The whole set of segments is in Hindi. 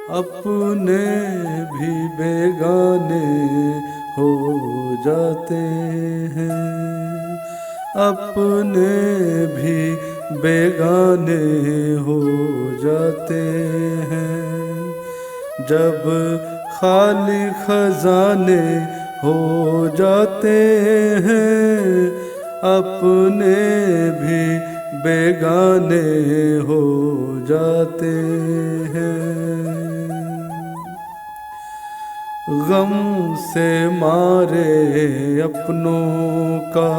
अपने भी बेगाने हो जाते हैं, अपने भी बेगाने हो जाते हैं। जब खाली खजाने हो जाते हैं, अपने भी बेगाने हो जाते हैं। गम से मारे अपनों का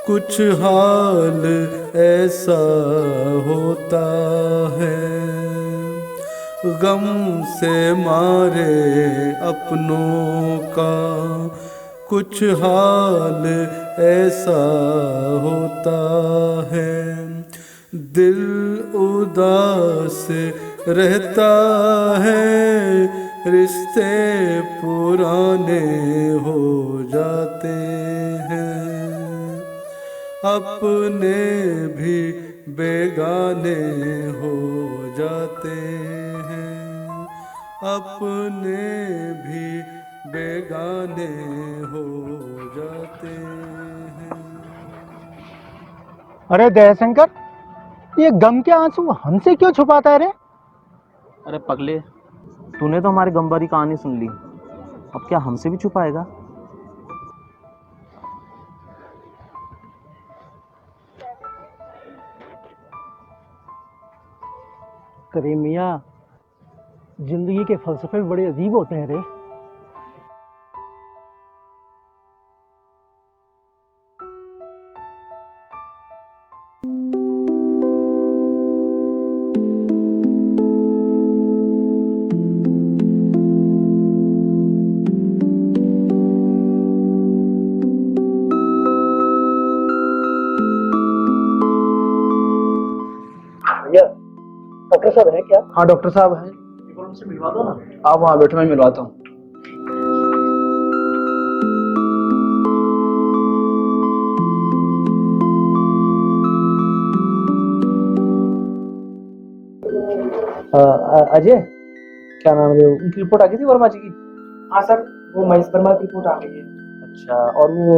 कुछ हाल ऐसा होता है, गम से मारे अपनों का कुछ हाल ऐसा होता है। दिल उदास रहता है, रिश्ते पुराने हो जाते हैं, अपने भी बेगाने हो जाते हैं, अपने भी बेगाने हो जाते हैं। अरे दयाशंकर, ये गम के आंसू हमसे क्यों छुपाता है रे? अरे पगले, तूने तो हमारी गम भरी कहानी सुन ली, अब क्या हमसे भी छुपाएगा? अरे मियाँ, जिंदगी के फलसफे बड़े अजीब होते हैं रे। भैया, डॉक्टर साहब है क्या? हाँ डॉक्टर साहब हैं। एक बार उनसे मिलवा दो ना। आप वहाँ बैठो, मैं मिलवाता हूँ। अजय, क्या नाम है, उनकी रिपोर्ट आ गई थी वर्मा जी की? हाँ सर, वो महेश वर्मा की रिपोर्ट आ गई है। अच्छा, और वो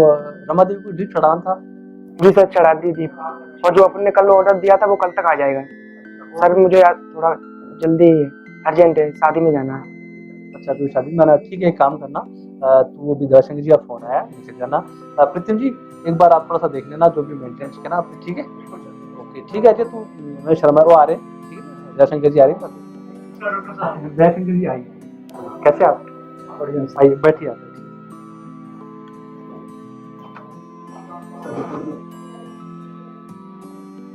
रमा देवी को ड्रिप चढ़ाना था? जी सर, चढ़ा दी थी। और जो अपन ने कल ऑर्डर दिया था वो कल तक आ जाएगा। सर मुझे आज थोड़ा जल्दी अर्जेंट है, शादी में जाना है। अच्छा, तो शादी में आना, ठीक है। एक काम करना, तू वो दयाशंकर जी का फोन आया, नीचे जाना। प्रीतम जी, एक बार आप थोड़ा सा देख लेना जो भी मेंटेनेंस करना आप, ठीक है? ओके, ठीक है अजय, तू मैं शर्मा वो आ रहे हैं, ठीक है? दयाशंकर जी आ रहे हैं। डॉक्टर साहब, दयाशंकर जी आइए। कैसे आप? बढ़िया, आइए बैठिए आप।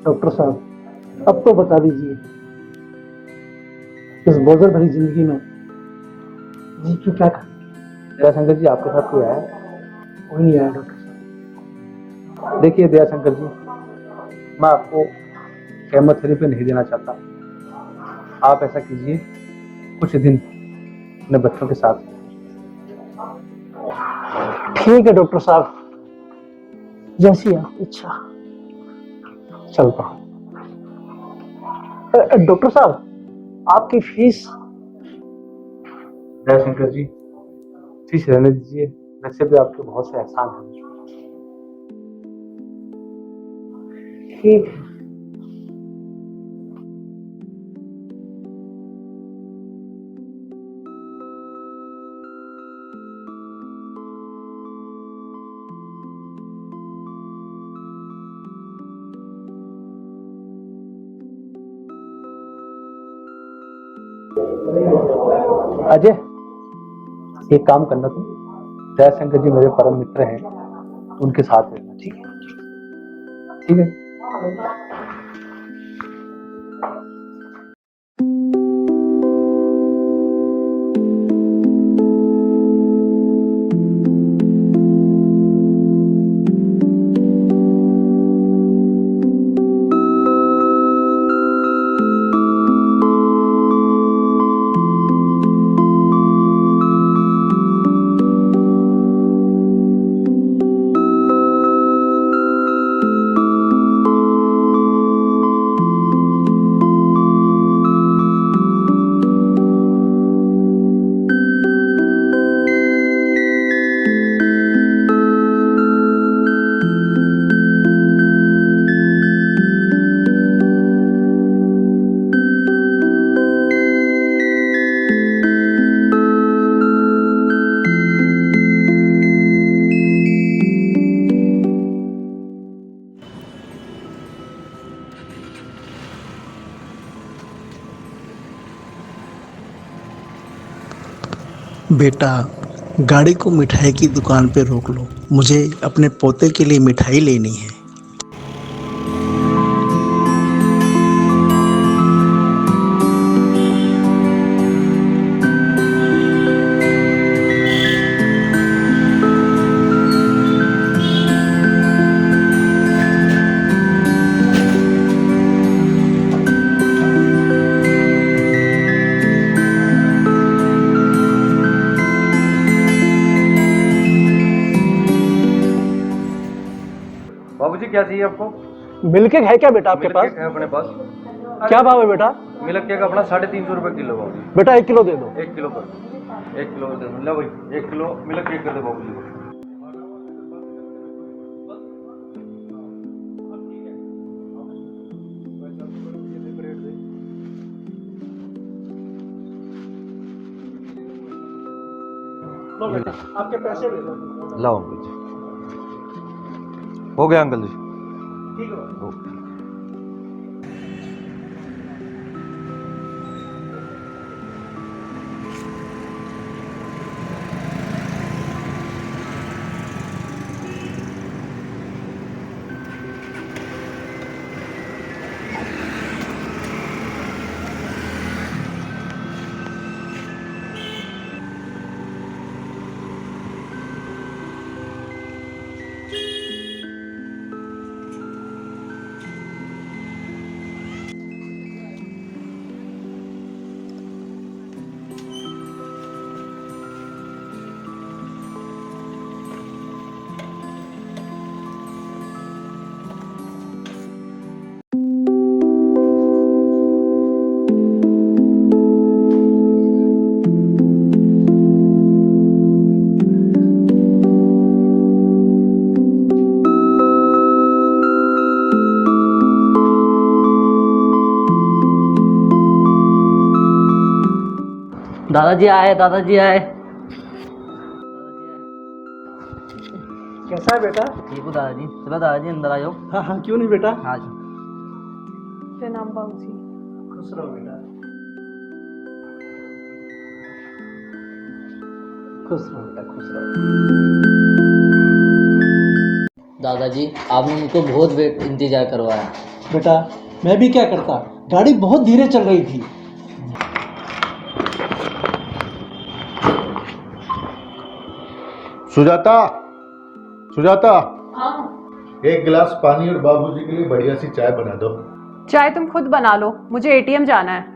डॉक्टर साहब, अब तो बता दीजिए, इस बोझल भरी जिंदगी में जी क्यों क्या कर? दयाशंकर जी, आपके साथ कोई आया? कोई नहीं आया डॉक्टर साहब। देखिए दयाशंकर जी, मैं आपको केमोथेरेपी नहीं देना चाहता। आप ऐसा कीजिए, कुछ दिन अपने बच्चों के साथ। ठीक है डॉक्टर साहब, जैसी आपकी इच्छा। चलता हूँ। डॉक्टर साहब, आपकी फीस? दयाशंकर जी, फीस रहने दीजिए, वैसे भी आपके बहुत से एहसान हैं। ठीक है। अजय, एक काम करना तुम, दयाशंकर जी मेरे परम मित्र हैं, उनके साथ रहना, ठीक है? ठीक है। बेटा, गाड़ी को मिठाई की दुकान पे रोक लो। मुझे अपने पोते के लिए मिठाई लेनी है। बाबूजी क्या चाहिए आपको? मिल्क केक है क्या बेटा आपके मिल्क पास? केक है अपने पास। क्या भाव है बेटा? मिल्क केक अपना 350 रुपये किलो बाबूजी। बेटा 1 किलो दे दो। 1 किलो कर, 1 किलो दे दो। लो भाई 1 किलो मिल्क केक कर दो बाबूजी को। लो बेटा, आपके पैसे दे दो। लाओ अंकल जी, हो गया अंकल जी। ठीक है। ओके। दादाजी आए, दादाजी आए। कैसा है बेटा? ठीक हूँ दादाजी। चलो दादाजी अंदर आ जाओ। हाँ हाँ, क्यों नहीं बेटा। आ जाओ। प्रणाम बाबूजी। खुश रहो बेटा, खुश रहो बेटा, खुश रहो। दादाजी आपने मुझको बहुत वेट इंतजार करवाया। बेटा मैं भी क्या करता, गाड़ी बहुत धीरे चल रही थी। सुजाता, सुजाता, एक गिलास पानी और बाबूजी के लिए बढ़िया सी चाय बना दो। चाय तुम खुद बना लो, मुझे एटीएम जाना है।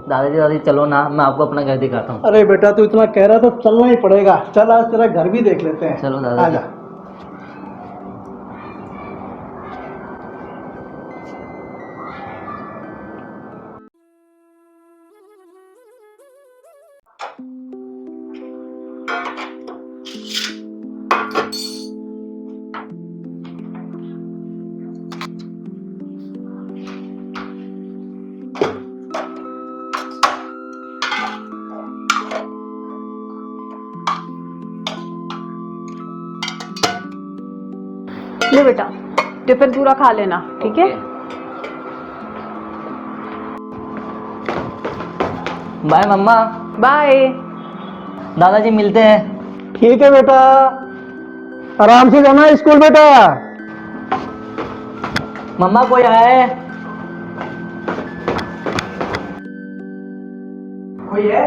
दादाजी दादाजी चलो ना, मैं आपको अपना घर दिखाता हूँ। अरे बेटा तू इतना कह रहा तो चलना ही पड़ेगा। चल आज तेरा घर भी देख लेते हैं। चलो दादाजी। आजा। ले बेटा, टिफिन पूरा खा लेना, ठीक है? बाय मम्मा। बाय। दादाजी मिलते हैं। ठीक है बेटा, आराम से जाना स्कूल बेटा। मम्मा कोई आए? कोई है?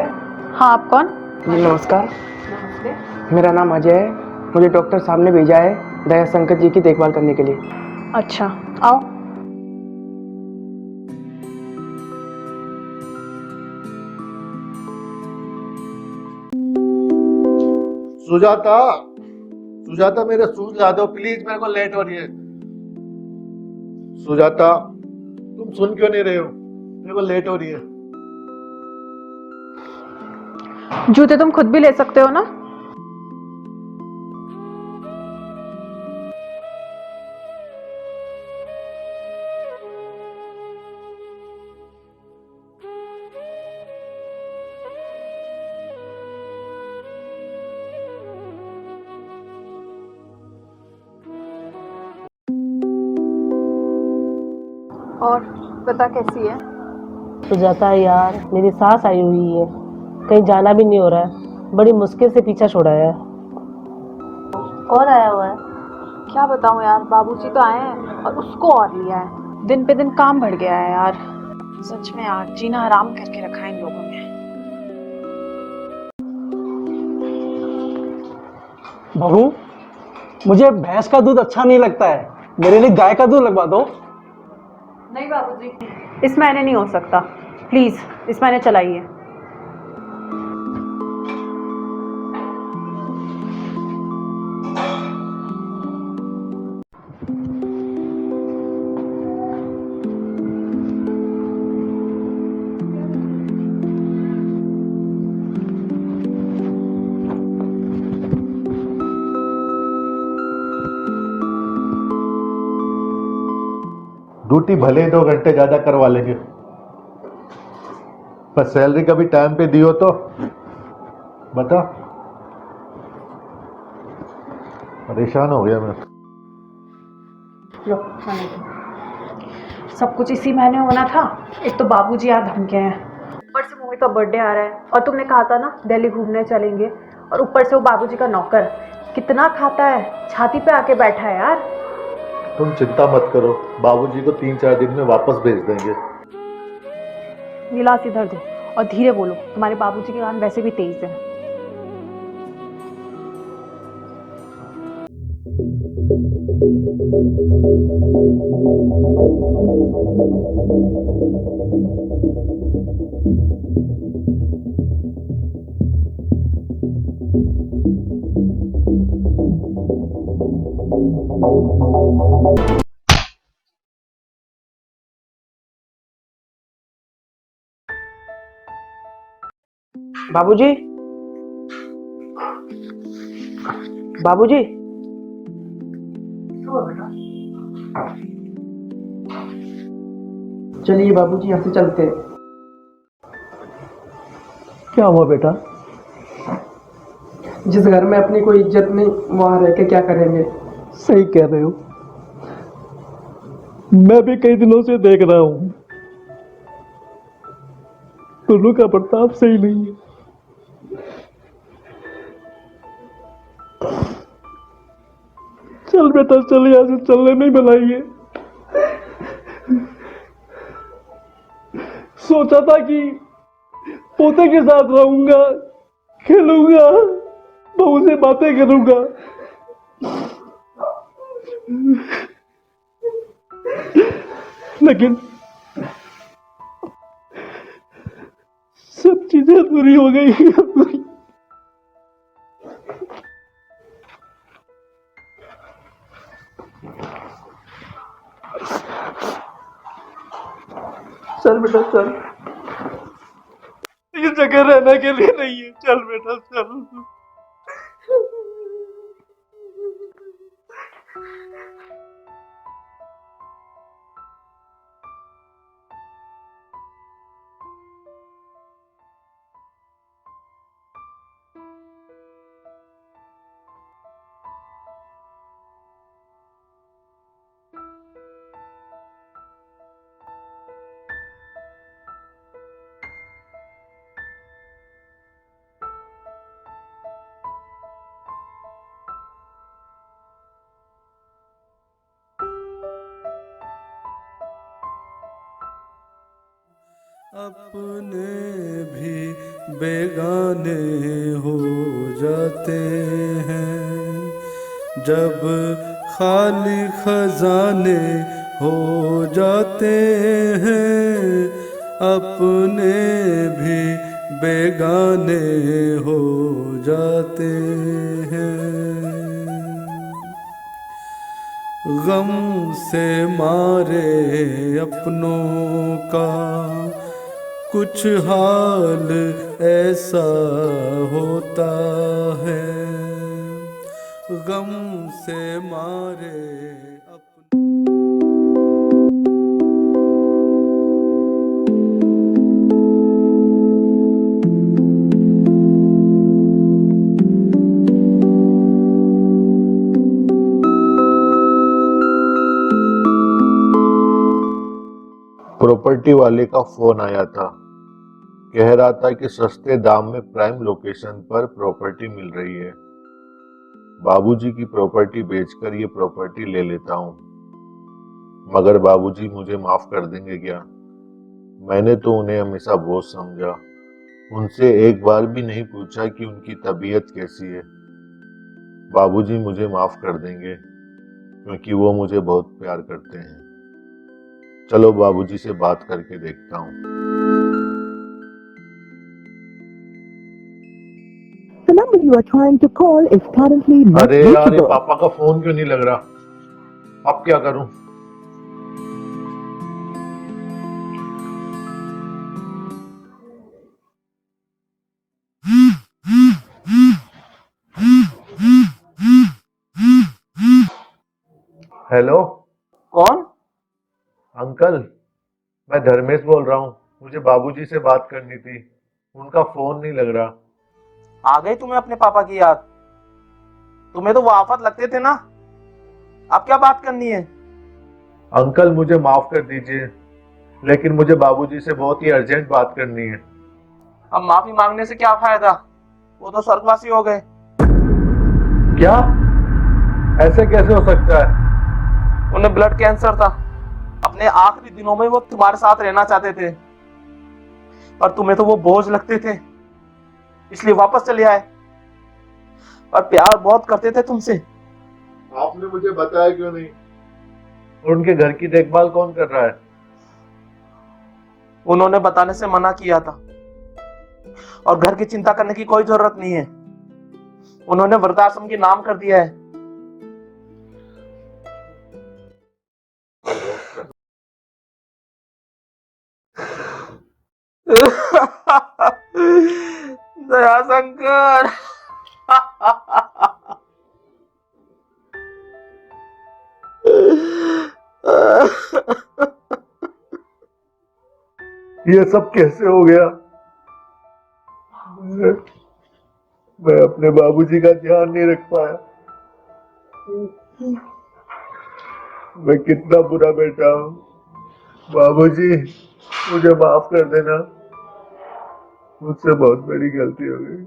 हाँ, आप कौन? जी नमस्कार, नमस्ते। मेरा नाम अजय है। मुझे डॉक्टर साहब ने भेजा है दया शंकर जी की देखभाल करने के लिए। अच्छा, आओ। सुजाता, सुजाता मेरे शूज ला दो प्लीज, मेरे को लेट हो रही है। सुजाता, तुम सुन क्यों नहीं रहे हो? मेरे को लेट हो रही है। जूते तुम खुद भी ले सकते हो ना। और बता कैसी है? सुजाता यार, मेरी सास आई हुई है, कहीं जाना भी नहीं हो रहा है, बड़ी मुश्किल से पीछा छुड़ाया है। कौन आया हुआ है? क्या बताऊं यार, बाबूजी तो आए हैं और उसको और लिया है। दिन पे दिन काम बढ़ गया है यार। सच में यार, जीना हराम करके रखा है इन लोगों ने। बहू, मुझे भैंस का दूध अच्छा नहीं लगता है, मेरे लिए गाय का दूध लगवा दो। नहीं बाबूजी, इस महीने नहीं हो सकता, प्लीज इस महीने चलाइए। ड्यूटी भले ही 2 घंटे ज्यादा करवा लेंगे, पर सैलरी कभी टाइम पे दियो तो बता। परेशान हो गया मैं। लो, खाने दो। सब कुछ इसी महीने होना था। एक तो बाबूजी यार धमके हैं, ऊपर से मोहित का बर्थडे आ रहा है, और तुमने कहा था ना दिल्ली घूमने चलेंगे, और ऊपर से वो बाबूजी का नौकर कितना खाता है, छाती पे आके बैठा है यार। तुम चिंता मत करो, बाबूजी को 3-4 दिन में वापस भेज देंगे। गिलास इधर दो और धीरे बोलो, तुम्हारे बाबूजी के कान वैसे भी तेज है। बाबूजी, बाबूजी, चलिए बाबूजी, यहाँ से चलते हैं। क्या हुआ बेटा? जिस घर में अपनी कोई इज्जत नहीं, वहां रह के क्या करेंगे? सही कह रहे हो, मैं भी कई दिनों से देख रहा हूं, दोनों का बर्ताव सही नहीं है। चल बेटा चल, यहाँ से चलने नहीं बनाइए। सोचा था कि पोते के साथ रहूंगा, खेलूंगा, बहू से बातें करूंगा, लेकिन सब चीजें अधूरी हो गई। चल बेटा चल, ये जगह रहने के लिए नहीं है, चल बेटा चल। अपने भी बेगाने हो जाते हैं, जब खाली खजाने हो जाते हैं, अपने भी बेगाने हो जाते हैं। गम से मारे अपनों का कुछ हाल ऐसा होता है, गम से मारे अपनों। प्रॉपर्टी वाले का फोन आया था। कह रहा था कि सस्ते दाम में प्राइम लोकेशन पर प्रॉपर्टी मिल रही है। बाबूजी की प्रॉपर्टी बेचकर ये प्रॉपर्टी ले लेता हूँ, मगर बाबूजी मुझे माफ कर देंगे क्या? मैंने तो उन्हें हमेशा बोझ समझा, उनसे एक बार भी नहीं पूछा कि उनकी तबीयत कैसी है। बाबूजी मुझे माफ कर देंगे क्योंकि वो मुझे बहुत प्यार करते हैं। चलो बाबूजी से बात करके देखता हूँ। The number you are trying to call is currently not अरे यार, ये reachable. पापा का फोन क्यों नहीं लग रहा? अब क्या करूं? हेलो, कौन? अंकल, मैं धर्मेश बोल रहा हूँ। मुझे बाबूजी से बात करनी थी, उनका फोन नहीं लग रहा। आ गई तुम्हें अपने पापा की याद? तुम्हें तो वो आफत लगते थे ना। अब क्या बात करनी है? अंकल मुझे माफ कर दीजिए, लेकिन मुझे बाबूजी से बहुत ही अर्जेंट बात करनी है। अब माफी मांगने से क्या फायदा? वो तो स्वर्गवासी हो गए। क्या? ऐसे कैसे हो सकता है? उन्हें ब्लड कैंसर था। अपने आखिरी दिनों में वो तुम्हारे साथ रहना चाहते थे, पर तुम्हें तो वो बोझ लगते थे, इसलिए वापस चले आए। और प्यार बहुत करते थे तुमसे। आपने मुझे बताया क्यों नहीं? और उनके घर की देखभाल कौन कर रहा है? उन्होंने बताने से मना किया था, और घर की चिंता करने की कोई जरूरत नहीं है। उन्होंने वृद्धाश्रम के नाम कर दिया है। दयाशंकर। ये सब कैसे हो गया? मैं अपने बाबूजी का ध्यान नहीं रख पाया। मैं कितना बुरा बेटा हूँ। बाबूजी मुझे माफ कर देना, मुझसे बहुत बड़ी गलती हो गई।